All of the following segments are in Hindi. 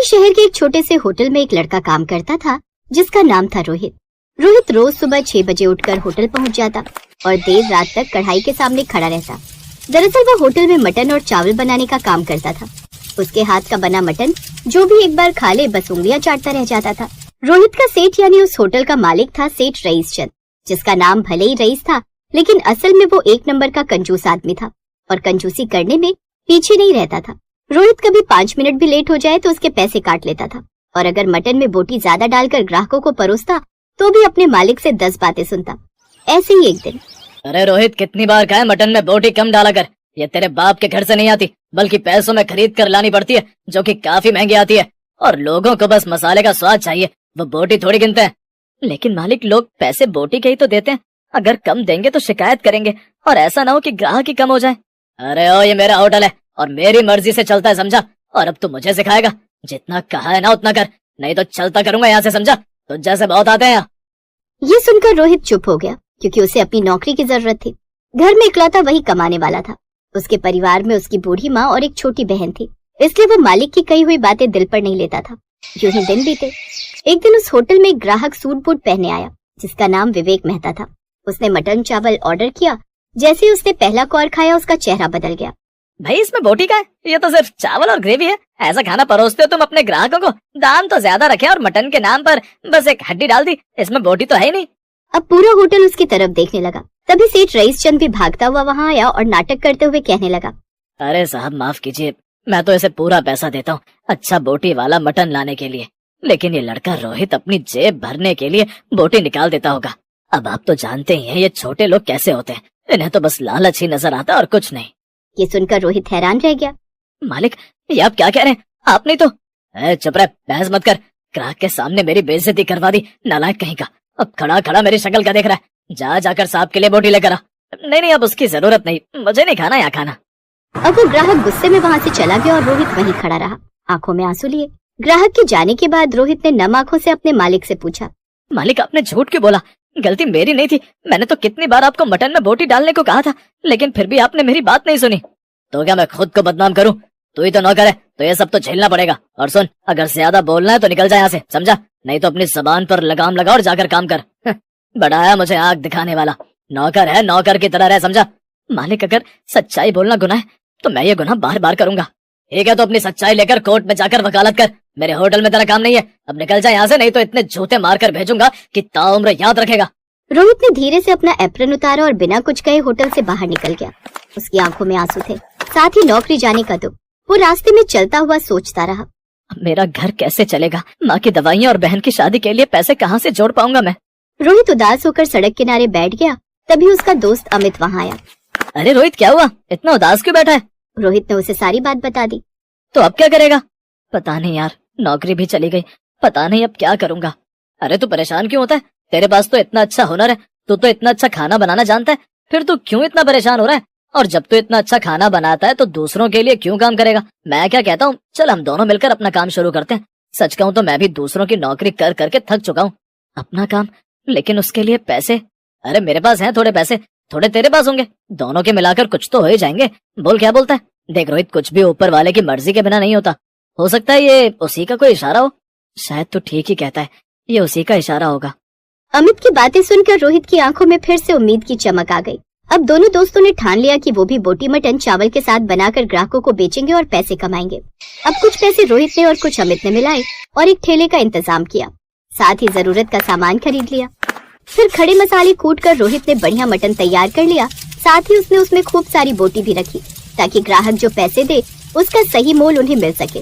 वहीं शहर के एक छोटे से होटल में एक लड़का काम करता था जिसका नाम था रोहित। रोहित रोज सुबह 6 बजे उठकर होटल पहुंच जाता और देर रात तक कढ़ाई के सामने खड़ा रहता। दरअसल वह होटल में मटन और चावल बनाने का काम करता था। उसके हाथ का बना मटन जो भी एक बार खा ले बस उंगलियां चाटता रह जाता था। रोहित का सेठ यानी उस होटल का मालिक था सेठ रईस चंद, जिसका नाम भले ही रईस था लेकिन असल में वो एक नंबर का कंजूस आदमी था और कंजूसी करने में पीछे नहीं रहता था। रोहित कभी 5 मिनट भी लेट हो जाए तो उसके पैसे काट लेता था और अगर मटन में बोटी ज्यादा डालकर ग्राहकों को परोसता तो भी अपने मालिक से 10 बातें सुनता। ऐसे ही एक दिन, अरे रोहित, कितनी बार कहा है मटन में बोटी कम डाला कर। ये तेरे बाप के घर से नहीं आती बल्कि पैसों में खरीद कर लानी पड़ती है, जो कि काफी महंगी आती है। और लोगों को बस मसाले का स्वाद चाहिए, वो बोटी थोड़ी गिनते हैं। लेकिन मालिक, लोग पैसे बोटी के ही तो देते हैं। अगर कम देंगे तो शिकायत करेंगे और ऐसा ना हो कि ग्राहक ही कम हो जाए। अरे ओ, ये मेरा होटल है और मेरी मर्जी से चलता है, समझा? और अब तू मुझे सिखाएगा? जितना कहा है ना उतना कर, नहीं तो चलता करूंगा यहाँ से, समझा? तो जैसे बहुत आते हैं यहाँ। ये सुनकर रोहित चुप हो गया क्योंकि उसे अपनी नौकरी की जरूरत थी। घर में इकलौता वही कमाने वाला था। उसके परिवार में उसकी बूढ़ी माँ और एक छोटी बहन थी, इसलिए वो मालिक की कही हुई बातें दिल पर नहीं लेता था। यूं ही दिन बीते। एक दिन उस होटल में एक ग्राहक सूट बूट पहने आया जिसका नाम विवेक मेहता था। उसने मटन चावल ऑर्डर किया। जैसे ही उसने पहला कौर खाया उसका चेहरा बदल गया। भाई, इसमें बोटी का है? ये तो सिर्फ चावल और ग्रेवी है। ऐसा खाना परोसते हो तुम अपने ग्राहकों को? दाम तो ज्यादा रखे और मटन के नाम पर बस एक हड्डी डाल दी, इसमें बोटी तो है ही नहीं। अब पूरा होटल उसकी तरफ देखने लगा। तभी सेठ रईस चंद भी भागता हुआ वहाँ आया और नाटक करते हुए कहने लगा, अरे साहब, माफ कीजिए, मैं तो इसे पूरा पैसा देता हूँ अच्छा बोटी वाला मटन लाने के लिए, लेकिन ये लड़का रोहित अपनी जेब भरने के लिए बोटी निकाल देता होगा। अब आप तो जानते ही हैं ये छोटे लोग कैसे होते हैं, इन्हें तो बस लालच ही नजर आता और कुछ नहीं। ये सुनकर रोहित हैरान रह गया। मालिक, ये आप क्या कह रहे हैं? आपने तो चुप रह, बहस मत कर। ग्राहक के सामने मेरी बेइज्जती करवा दी, नालायक कहीं का। अब खड़ा खड़ा मेरी शक्ल क्या देख रहा है? जाकर साहब के लिए बोटी लेकर आ। नहीं, अब उसकी जरूरत नहीं, मुझे नहीं खाना यहाँ खाना। अब वो ग्राहक गुस्से में वहाँ से चला गया और रोहित वहीं खड़ा रहा, आंखों में आंसू लिए। ग्राहक के जाने के बाद रोहित ने नम आंखों से अपने मालिक से पूछा, मालिक, आपने झूठ क्यों बोला? गलती मेरी नहीं थी। मैंने तो कितनी बार आपको मटन में बोटी डालने को कहा था, लेकिन फिर भी आपने मेरी बात नहीं सुनी। तो क्या मैं खुद को बदनाम करूं? तू ही तो नौकर है, तो ये सब तो झेलना पड़ेगा। और सुन, अगर ज्यादा बोलना है तो निकल जा यहाँ से, समझा? नहीं तो अपनी जबान पर लगाम लगा और जाकर काम कर। बड़ा है मुझे आग दिखाने वाला। नौकर है, नौकर की तरह रह, समझा? मालिक, अगर सच्चाई बोलना गुनाह है तो मैं ये गुनाह बार बार करूंगा। ठीक है, तो अपनी सच्चाई लेकर कोर्ट में जाकर वकालत कर। मेरे होटल में तेरा काम नहीं है, अब निकल जा यहाँ से, नहीं तो इतने जूते मारकर भेजूंगा कि ताउम्र याद रखेगा। रोहित ने धीरे से अपना एप्रन उतारा और बिना कुछ कहे होटल से बाहर निकल गया। उसकी आंखों में आंसू थे, साथ ही नौकरी जाने का दुख। वो रास्ते में चलता हुआ सोचता रहा, मेरा घर कैसे चलेगा? माँ की दवाइयाँ और बहन की शादी के लिए पैसे कहाँ से जोड़ पाऊंगा मैं? रोहित उदास होकर सड़क किनारे बैठ गया। तभी उसका दोस्त अमित वहाँ आया। अरे रोहित, क्या हुआ? इतना उदास क्यों बैठा है? रोहित ने उसे सारी बात बता दी। तो अब क्या करेगा? पता नहीं यार, नौकरी भी चली गई, पता नहीं अब क्या करूंगा। अरे तू परेशान क्यों होता है? तेरे पास तो इतना अच्छा हुनर है, तू तो इतना अच्छा खाना बनाना जानता है, फिर तू क्यों इतना परेशान हो रहा है? और जब तू इतना अच्छा खाना बनाता है तो दूसरों के लिए क्यों काम करेगा? मैं क्या कहता हूँ, चल हम दोनों मिलकर अपना काम शुरू करते हैं। सच कहूँ तो मैं भी दूसरों की नौकरी कर करके थक चुका हूँ। अपना काम, लेकिन उसके लिए पैसे? अरे मेरे पास हैं थोड़े पैसे, थोड़े तेरे पास होंगे, दोनों के मिलाकर कुछ तो हो ही जाएंगे। बोल, क्या बोलता है? देख रोहित, कुछ भी ऊपर वाले की मर्जी के बिना नहीं होता। हो सकता है ये उसी का कोई इशारा हो। शायद तू ठीक ही कहता है, ये उसी का इशारा होगा। अमित की बातें सुनकर रोहित की आंखों में फिर से उम्मीद की चमक आ गई। अब दोनों दोस्तों ने ठान लिया कि वो भी बोटी मटन चावल के साथ बनाकर ग्राहकों को बेचेंगे और पैसे कमाएंगे। अब कुछ पैसे रोहित ने और कुछ अमित ने मिलाए और एक ठेले का इंतजाम किया, साथ ही जरूरत का सामान खरीद लिया। फिर खड़े मसाले कूटकर रोहित ने बढ़िया मटन तैयार कर लिया। साथ ही उसने उसमें खूब सारी बोटी भी रखी ताकि ग्राहक जो पैसे दे उसका सही मोल उन्हें मिल सके।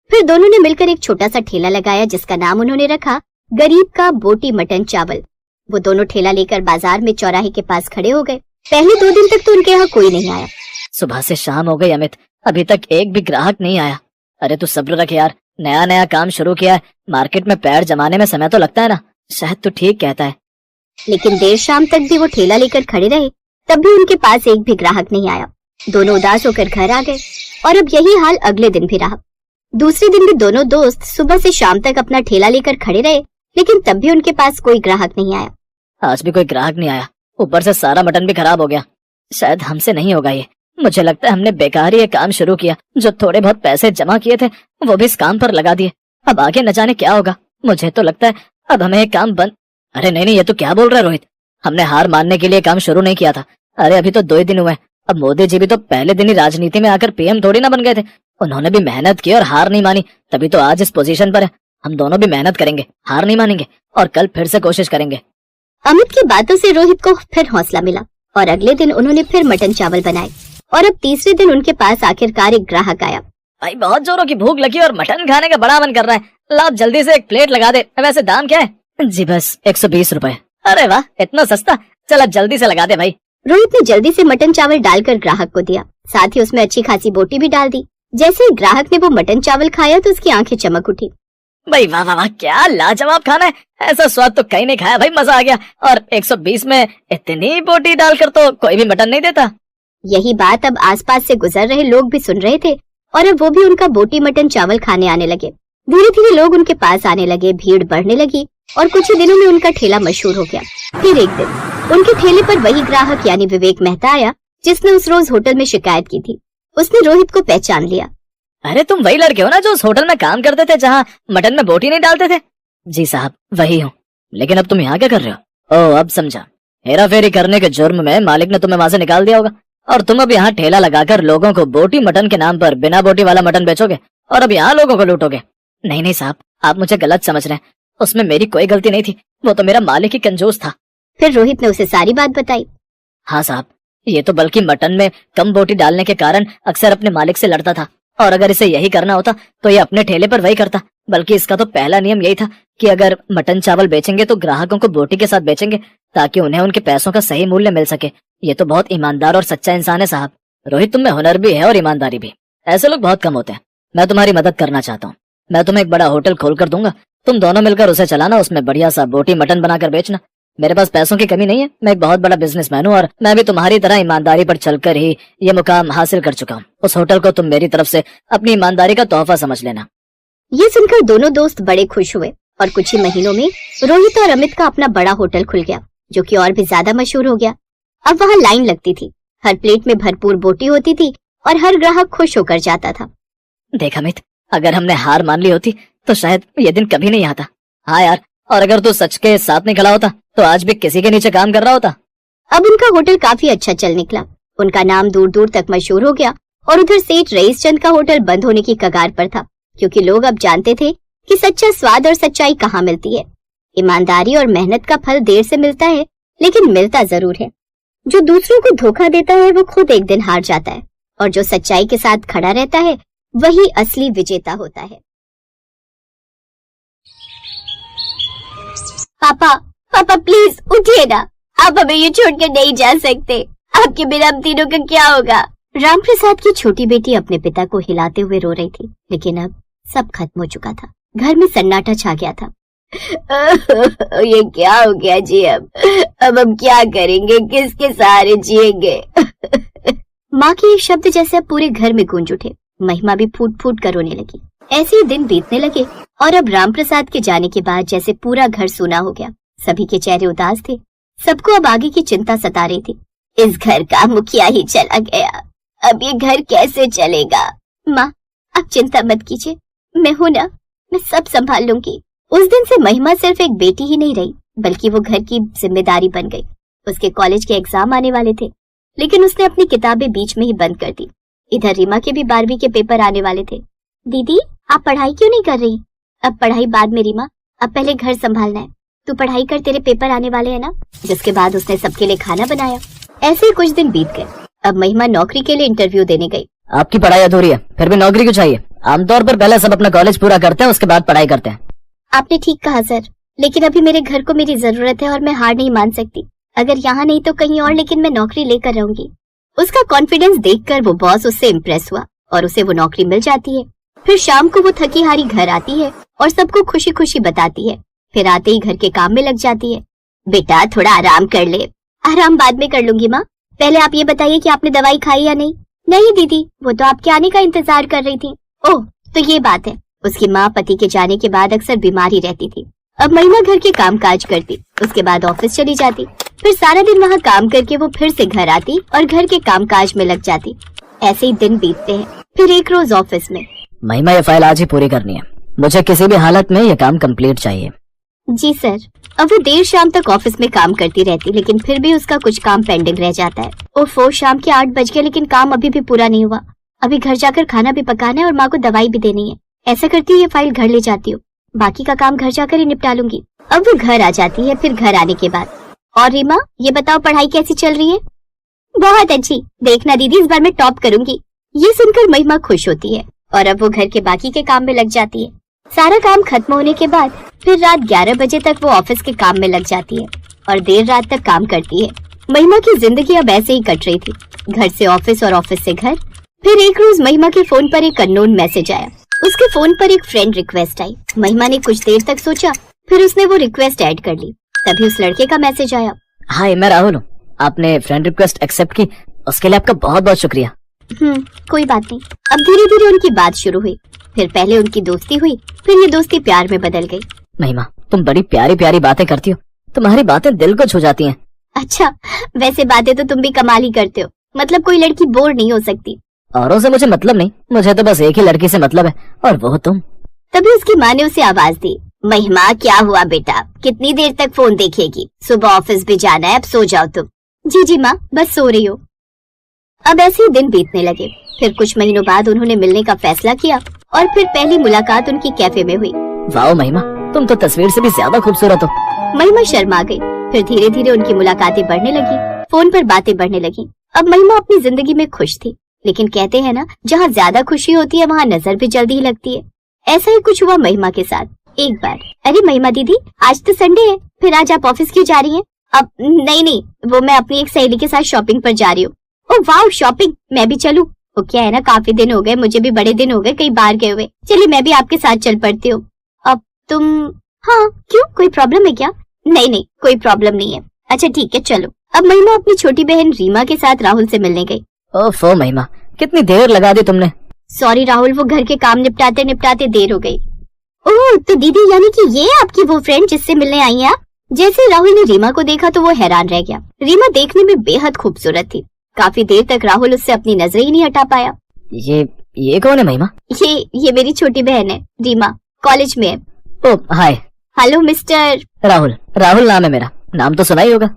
फिर दोनों ने मिलकर एक छोटा सा ठेला लगाया जिसका नाम उन्होंने रखा गरीब का बोटी मटन चावल। वो दोनों ठेला लेकर बाजार में चौराहे के पास खड़े हो गए। पहले 2 दिन तक तो उनके यहाँ कोई नहीं आया। सुबह से शाम हो गई अमित, अभी तक एक भी ग्राहक नहीं आया। अरे तू सब्र रख यार, नया नया काम शुरू किया है, मार्केट में पैर जमाने में समय तो लगता है ना। शायद तू ठीक कहता है। लेकिन देर शाम तक भी वो ठेला लेकर खड़े रहे, तब भी उनके पास एक भी ग्राहक नहीं आया। दोनों उदास होकर घर आ गए और अब यही हाल अगले दिन भी रहा। दूसरे दिन भी दोनों दोस्त सुबह से शाम तक अपना ठेला लेकर खड़े रहे, लेकिन तब भी उनके पास कोई ग्राहक नहीं आया। आज भी कोई ग्राहक नहीं आया, ऊपर से सारा मटन भी खराब हो गया। शायद हमसे नहीं होगा ये, मुझे लगता है हमने बेकार ही ये काम शुरू किया। जो थोड़े बहुत पैसे जमा किए थे वो भी इस काम पर लगा दिए। अब आगे न जाने क्या होगा। मुझे तो लगता है अब हमें ये काम बंद। अरे नहीं, ये तो क्या बोल रहा है रोहित? हमने हार मानने के लिए काम शुरू नहीं किया था। अरे अभी तो 2 ही दिन हुए। अब मोदी जी भी तो पहले दिन ही राजनीति में आकर पीएम थोड़ी ना बन गए थे। उन्होंने भी मेहनत की और हार नहीं मानी, तभी तो आज इस पोजीशन पर है। हम दोनों भी मेहनत करेंगे, हार नहीं मानेंगे और कल फिर से कोशिश करेंगे। अमित की बातों से रोहित को फिर हौसला मिला और अगले दिन उन्होंने फिर मटन चावल बनाए और अब तीसरे दिन उनके पास आखिरकार एक ग्राहक आया। भाई बहुत जोरों की भूख लगी और मटन खाने का बड़ा मन कर रहा है। ला जल्दी से एक प्लेट लगा दे। वैसे दाम क्या है? जी बस 120 रुपए। अरे वाह, इतना सस्ता। चल जल्दी से लगा दे भाई। रोहित ने जल्दी से मटन चावल डालकर ग्राहक को दिया, साथ ही उसमें अच्छी खासी बोटी भी डाल दी। जैसे ही ग्राहक ने वो मटन चावल खाया तो उसकी आंखें चमक उठी। भाई वाह वाह वाह, क्या लाजवाब खाना है। ऐसा स्वाद तो कहीं नहीं खाया भाई, मजा आ गया। और 120 में इतनी बोटी डालकर तो कोई भी मटन नहीं देता। यही बात अब आसपास से गुजर रहे लोग भी सुन रहे थे और अब वो भी उनका बोटी मटन चावल खाने आने लगे। धीरे धीरे लोग उनके पास आने लगे, भीड़ बढ़ने लगी और कुछ ही दिनों में उनका ठेला मशहूर हो गया। फिर एक दिन उनके ठेले पर वही ग्राहक यानी विवेक मेहता आया जिसने उस रोज होटल में शिकायत की थी। उसने रोहित को पहचान लिया। अरे तुम वही लड़के हो ना जो उस होटल में काम करते थे जहाँ मटन में बोटी नहीं डालते थे? जी साहब वही हूँ। लेकिन अब तुम यहाँ क्या कर रहे हो? ओह अब समझा। हेरा फेरी करने के जुर्म में मालिक ने तुम्हें वहां से निकाल दिया होगा और तुम अब यहाँ ठेला लगाकर लोगों को बोटी मटन के नाम पर बिना बोटी वाला मटन बेचोगे और अब यहाँ लोगों को लूटोगे। नहीं नहीं साहब, आप मुझे गलत समझ रहे हैं। उसमें मेरी कोई गलती नहीं थी, वो तो मेरा मालिक ही कंजूस था। फिर रोहित ने उसे सारी बात बताई। हाँ साहब, ये तो बल्कि मटन में कम बोटी डालने के कारण अक्सर अपने मालिक से लड़ता था और अगर इसे यही करना होता तो ये अपने ठेले पर वही करता। बल्कि इसका तो पहला नियम यही था कि अगर मटन चावल बेचेंगे तो ग्राहकों को बोटी के साथ बेचेंगे ताकि उन्हें उनके पैसों का सही मूल्य मिल सके। ये तो बहुत ईमानदार और सच्चा इंसान है साहब। रोहित, तुम में हुनर भी है और ईमानदारी भी। ऐसे लोग बहुत कम होते हैं। मैं तुम्हारी मदद करना चाहता हूँ। मैं तुम्हें एक बड़ा होटल खोल कर दूंगा, तुम दोनों मिलकर उसे चलाना, उसमें बढ़िया सा बोटी मटन बनाकर बेचना। मेरे पास पैसों की कमी नहीं है, मैं एक बहुत बड़ा बिजनेसमैन हूँ और मैं भी तुम्हारी तरह ईमानदारी पर चलकर ही ये मुकाम हासिल कर चुका हूँ। उस होटल को तुम मेरी तरफ से अपनी ईमानदारी का तोहफा समझ लेना। ये सुनकर दोनों दोस्त बड़े खुश हुए और कुछ ही महीनों में रोहित और अमित का अपना बड़ा होटल खुल गया जो कि और भी ज्यादा मशहूर हो गया। अब वहाँ लाइन लगती थी, हर प्लेट में भरपूर बोटी होती थी और हर ग्राहक खुश होकर जाता था। देख अमित, अगर हमने हार मान ली होती तो शायद ये दिन कभी नहीं आता। हाँ यार, और अगर तू सच के साथ नहीं खड़ा होता तो आज भी किसी के नीचे काम कर रहा होता। अब उनका होटल काफी अच्छा चल निकला, उनका नाम दूर दूर तक मशहूर हो गया और उधर सेठ रईस चंद का होटल बंद होने की कगार पर था क्योंकि लोग अब जानते थे कि सच्चा स्वाद और सच्चाई कहाँ मिलती है। ईमानदारी और मेहनत का फल देर से मिलता है लेकिन मिलता जरूर है। जो दूसरों को धोखा देता है वो खुद एक दिन हार जाता है और जो सच्चाई के साथ खड़ा रहता है वही असली विजेता होता है। पापा, पापा प्लीज उठिए ना, आप हमें ये छोड़कर नहीं जा सकते। आपके बिना हम तीनों का क्या होगा? रामप्रसाद की छोटी बेटी अपने पिता को हिलाते हुए रो रही थी, लेकिन अब सब खत्म हो चुका था। घर में सन्नाटा छा गया था। ये क्या हो गया जी? अब हम क्या करेंगे? किसके सहारे जिएंगे? माँ के एक शब्द जैसे अब पूरे घर में गूंज उठे। महिमा भी फूट फूट कर रोने लगी। ऐसे ही दिन बीतने लगे और अब रामप्रसाद के जाने के बाद जैसे पूरा घर सूना हो गया। सभी के चेहरे उदास थे, सबको अब आगे की चिंता सता रही थी। इस घर का मुखिया ही चला गया, अब ये घर कैसे चलेगा? माँ आप चिंता मत कीजिए, मैं हूं ना, मैं सब संभाल लूंगी। उस दिन से महिमा सिर्फ एक बेटी ही नहीं रही बल्कि वो घर की जिम्मेदारी बन गई। उसके कॉलेज के एग्जाम आने वाले थे लेकिन उसने अपनी किताबें बीच में ही बंद कर दी। इधर रीमा के भी 12वीं के पेपर आने वाले थे। दीदी आप पढ़ाई क्यों नहीं कर रही? अब पढ़ाई बाद में रीमा, अब पहले घर संभालना है। तू पढ़ाई कर, तेरे पेपर आने वाले हैं ना। जिसके बाद उसने सबके लिए खाना बनाया। ऐसे ही कुछ दिन बीत गए। अब महिमा नौकरी के लिए इंटरव्यू देने गई। आपकी पढ़ाई अधूरी है, फिर भी नौकरी क्यों चाहिए? आमतौर पर पहले सब अपना कॉलेज पूरा करते हैं, उसके बाद पढ़ाई करते हैं। आपने ठीक कहा सर, लेकिन अभी मेरे घर को मेरी जरूरत है और मैं हार नहीं मान सकती। अगर यहाँ नहीं तो कहीं और, लेकिन मैं नौकरी लेकर रहूंगी। उसका कॉन्फिडेंस देखकर वो बॉस उससे इम्प्रेस हुआ और उसे वो नौकरी मिल जाती है। फिर शाम को वो थकी हारी घर आती है और सबको खुशी खुशी बताती है। फिर आते ही घर के काम में लग जाती है। बेटा थोड़ा आराम कर ले। आराम बाद में कर लूंगी माँ, पहले आप ये बताइए कि आपने दवाई खाई या नहीं? नहीं दीदी, वो तो आपके आने का इंतजार कर रही थी। ओह तो ये बात है। उसकी माँ पति के जाने के बाद अक्सर बीमार ही रहती थी अब महिमा घर के काम काज करती, उसके बाद ऑफिस चली जाती, फिर सारा दिन वहाँ काम करके वो फिर से घर आती और घर के काम काज में लग जाती। ऐसे ही दिन बीतते हैं। फिर एक रोज ऑफिस में, महिमा ये फाइल आज ही पूरी करनी है, मुझे किसी भी हालत में ये काम कंप्लीट चाहिए। जी सर। अब वो देर शाम तक ऑफिस में काम करती रहती, लेकिन फिर भी उसका कुछ काम पेंडिंग रह जाता है। ओफो, शाम के 8 बज गए लेकिन काम अभी भी पूरा नहीं हुआ। अभी घर जाकर खाना भी पकाना है और माँ को दवाई भी देनी है। ऐसा करती हूँ, ये फाइल घर ले जाती हूँ, बाकी का काम घर जाकर ही निपटा लूंगी। अब वो घर आ जाती है। फिर घर आने के बाद, और रीमा ये बताओ पढ़ाई कैसी चल रही है? बहुत अच्छी, देखना दीदी इस बार मैं टॉप करूंगी। ये सुनकर महिमा खुश होती है और अब वो घर के बाकी के काम में लग जाती है। सारा काम खत्म होने के बाद फिर रात 11 बजे तक वो ऑफिस के काम में लग जाती है और देर रात तक काम करती है। महिमा की जिंदगी अब ऐसे ही कट रही थी, घर से ऑफिस और ऑफिस से घर। फिर एक रोज महिमा के फोन पर एक अननोन मैसेज आया। उसके फोन पर एक फ्रेंड रिक्वेस्ट आई। महिमा ने कुछ देर तक सोचा, फिर उसने वो रिक्वेस्ट ऐड कर ली। तभी उस लड़के का मैसेज आया। हाय, मैं राहुल हूँ, आपने फ्रेंड रिक्वेस्ट एक्सेप्ट की, उसके लिए आपका बहुत बहुत शुक्रिया। कोई बात नहीं। अब धीरे धीरे उनकी बात शुरू हुई। फिर पहले उनकी दोस्ती हुई, फिर ये दोस्ती प्यार में बदल गई। महिमा, तुम बड़ी प्यारी प्यारी बातें करती हो, तुम्हारी बातें दिल को छू जाती हैं। अच्छा, वैसे बातें तो तुम भी कमाल ही करते हो, मतलब कोई लड़की बोर नहीं हो सकती। औरों से मुझे मतलब नहीं, मुझे तो बस एक ही लड़की से मतलब है, और वो तुम। तभी उसकी माँ ने उसे आवाज दी। महिमा, क्या हुआ बेटा, कितनी देर तक फोन देखेगी? सुबह ऑफिस भी जाना है, अब सो जाओ तुम। जी माँ, बस सो रही हो। अब ऐसे ही दिन बीतने लगे। फिर कुछ महीनों बाद उन्होंने मिलने का फैसला किया और फिर पहली मुलाकात उनकी कैफे में हुई। वाह महिमा, तुम तो तस्वीर से भी ज्यादा खूबसूरत हो। महिमा शर्मा गई। फिर धीरे धीरे उनकी मुलाकातें बढ़ने लगी, फोन पर बातें बढ़ने लगी। अब महिमा अपनी जिंदगी में खुश थी, लेकिन कहते हैं ना, जहाँ ज्यादा खुशी होती है वहाँ नजर भी जल्दी ही लगती है। ऐसा ही कुछ हुआ महिमा के साथ। एक बार, अरे महिमा दीदी, आज तो संडे है, फिर आज आप ऑफिस क्यों जा रही हैं? अब नहीं, वो मैं अपनी एक सहेली के साथ शॉपिंग पर जा रही हूँ। ओह वाह, शॉपिंग, मैं भी चलूं? वो क्या है ना, काफी दिन हो गए, मुझे भी बड़े दिन हो गए कहीं बाहर गए हुए। चलिए मैं भी आपके साथ चल पड़ती हूँ। अब तुम? हाँ, क्यों, कोई प्रॉब्लम है क्या? नहीं, कोई प्रॉब्लम नहीं है। अच्छा ठीक है, चलो। अब महिमा अपनी छोटी बहन रीमा के साथ राहुल से मिलने गई। ओफो महिमा, कितनी देर लगा दी तुमने। सॉरी राहुल, वो घर के काम निपटाते निपटाते देर हो गई। ओह, तो दीदी यानी कि ये आपकी वो फ्रेंड जिससे मिलने आई हैं आप? जैसे राहुल ने रीमा को देखा तो वो हैरान रह गया। रीमा देखने में बेहद खूबसूरत थी। काफी देर तक राहुल उससे अपनी नजरें ही नहीं हटा पाया। ये कौन है महिमा? ये मेरी छोटी बहन है रीमा, कॉलेज में है। ओह हाय। हेलो मिस्टर राहुल नाम है मेरा, नाम तो सुना ही होगा।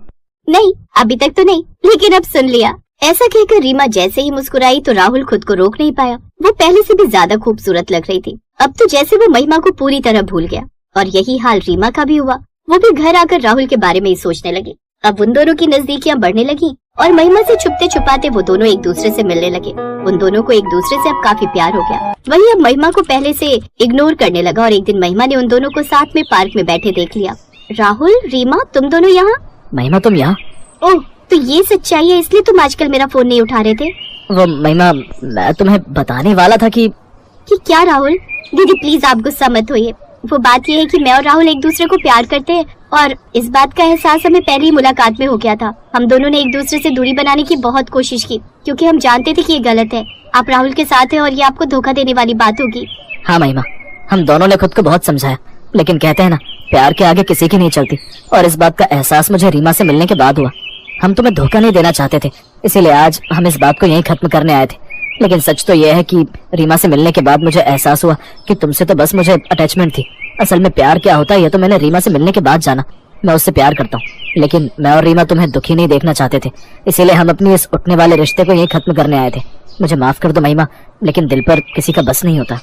नहीं, अभी तक तो नहीं, लेकिन अब सुन लिया। ऐसा कहकर रीमा जैसे ही मुस्कुराई तो राहुल खुद को रोक नहीं पाया। वो पहले से भी ज्यादा खूबसूरत लग रही थी। अब तो जैसे वो महिमा को पूरी तरह भूल गया। और यही हाल रीमा का भी हुआ। वो भी घर आकर राहुल के बारे में ही सोचने लगी। अब उन दोनों की नजदीकियां बढ़ने लगी और महिमा से छुपते छुपाते वो दोनों एक दूसरे से मिलने लगे। उन दोनों को एक दूसरे से अब काफी प्यार हो गया। वही अब महिमा को पहले से इग्नोर करने लगा और एक दिन महिमा ने उन दोनों को साथ में पार्क में बैठे देख लिया। राहुल, रीमा, तुम दोनों यहाँ? महिमा तुम यहाँ? ओह, तो ये सच्चाई है, इसलिए तुम आजकल मेरा फोन नहीं उठा रहे थे? वो महिमा, मैं तुम्हें बताने वाला था कि क्या राहुल? दीदी प्लीज आप गुस्सा मत होइए। वो बात ये है कि मैं और राहुल एक दूसरे को प्यार करते हैं और इस बात का एहसास हमें पहली मुलाकात में हो गया था। हम दोनों ने एक दूसरे से दूरी बनाने की बहुत कोशिश की, क्योंकि हम जानते थे कि ये गलत है। आप राहुल के साथ हैं और ये आपको धोखा देने वाली बात होगी। हाँ महिमा, हम दोनों ने खुद को बहुत समझाया, लेकिन कहते हैं ना, प्यार के आगे किसी की नहीं चलती। और इस बात का एहसास मुझे रीमा से मिलने के बाद हुआ। हम तुम्हें धोखा नहीं देना चाहते थे, इसीलिए आज हम इस बात को यहीं खत्म करने आए थे। लेकिन सच तो यह है कि रीमा से मिलने के बाद मुझे एहसास हुआ कि तुमसे तो बस मुझे अटैचमेंट थी। असल में प्यार क्या होता है ये तो मैंने रीमा से मिलने के बाद जाना। मैं उससे प्यार करता हूँ, लेकिन मैं और रीमा तुम्हें दुखी नहीं देखना चाहते थे, इसीलिए हम अपनी इस उठने वाले रिश्ते को यहीं खत्म करने आए थे। मुझे माफ कर दो महिमा, लेकिन दिल पर किसी का बस नहीं होता।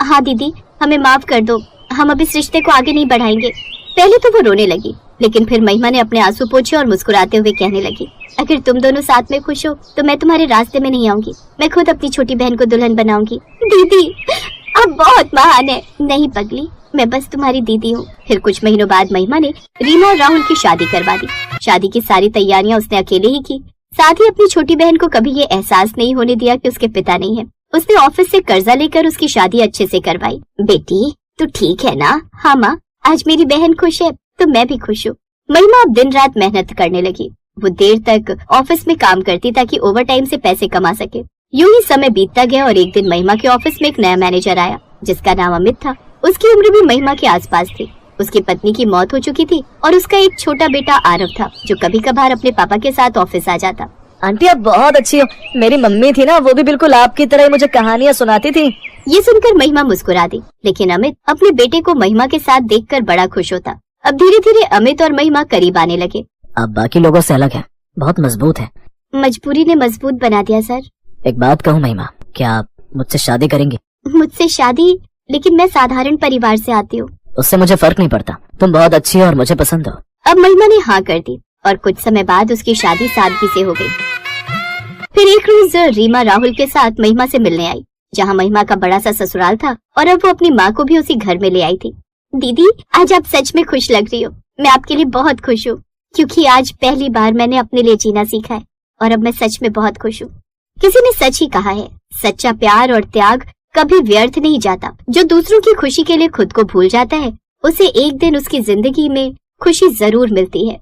हाँ दीदी, हमें माफ कर दो, हम अब इस रिश्ते को आगे नहीं बढ़ाएंगे। पहले तो वो रोने लगी, लेकिन फिर महिमा ने अपने आंसू पोंछे और मुस्कुराते हुए कहने लगी, अगर तुम दोनों साथ में खुश हो तो मैं तुम्हारे रास्ते में नहीं आऊंगी। मैं खुद अपनी छोटी बहन को दुल्हन बनाऊंगी। दीदी आप बहुत महान है। नहीं पगली, मैं बस तुम्हारी दीदी हूँ। फिर कुछ महीनों बाद महिमा ने रीमा और राहुल की शादी करवा दी। शादी की सारी तैयारियां उसने अकेले ही की। साथ ही अपनी छोटी बहन को कभी ये एहसास नहीं होने दिया कि उसके पिता नहीं है। उसने ऑफिस से कर्जा लेकर उसकी शादी अच्छे से करवाई। बेटी तू ठीक है ना? हाँ माँ, आज मेरी बहन खुश है तो मैं भी खुश हूँ। महिमा अब दिन रात मेहनत करने लगी। वो देर तक ऑफिस में काम करती ताकि ओवर टाइम से पैसे कमा सके। यूं ही समय बीतता गया और एक दिन महिमा के ऑफिस में एक नया मैनेजर आया जिसका नाम अमित था। उसकी उम्र भी महिमा के आसपास थी। उसकी पत्नी की मौत हो चुकी थी और उसका एक छोटा बेटा आरव था जो कभी कभार अपने पापा के साथ ऑफिस आ जाता। आंटी आप बहुत अच्छी हो। मेरी मम्मी थी ना, वो भी बिल्कुल आपकी तरह ही मुझे कहानियाँ सुनाती थी। ये सुनकर महिमा मुस्कुरा दी, लेकिन अमित अपने बेटे को महिमा के साथ देखकर बड़ा खुश होता। अब धीरे धीरे अमित और महिमा करीब आने लगे। आप बाकी लोगों से अलग है, बहुत मजबूत है। मजबूरी ने मजबूत बना दिया सर। एक बात कहूँ महिमा, क्या आप मुझसे शादी करेंगे? मुझसे शादी? लेकिन मैं साधारण परिवार से आती हूँ। उससे मुझे फर्क नहीं पड़ता, तुम बहुत अच्छी हो और मुझे पसंद हो। अब महिमा ने हाँ कर दी और कुछ समय बाद उसकी शादी सादगी से हो गई। फिर एक रोज रीमा राहुल के साथ महिमा से मिलने आई, जहाँ महिमा का बड़ा सा ससुराल था और अब वो अपनी माँ को भी उसी घर में ले आई थी। दीदी, आज आप सच में खुश लग रही हो। मैं आपके लिए बहुत खुश हूँ, क्योंकि आज पहली बार मैंने अपने लिए जीना सीखा है और अब मैं सच में बहुत खुश हूँ। किसी ने सच ही कहा है, सच्चा प्यार और त्याग कभी व्यर्थ नहीं जाता। जो दूसरों की खुशी के लिए खुद को भूल जाता है, उसे एक दिन उसकी जिंदगी में खुशी जरूर मिलती है।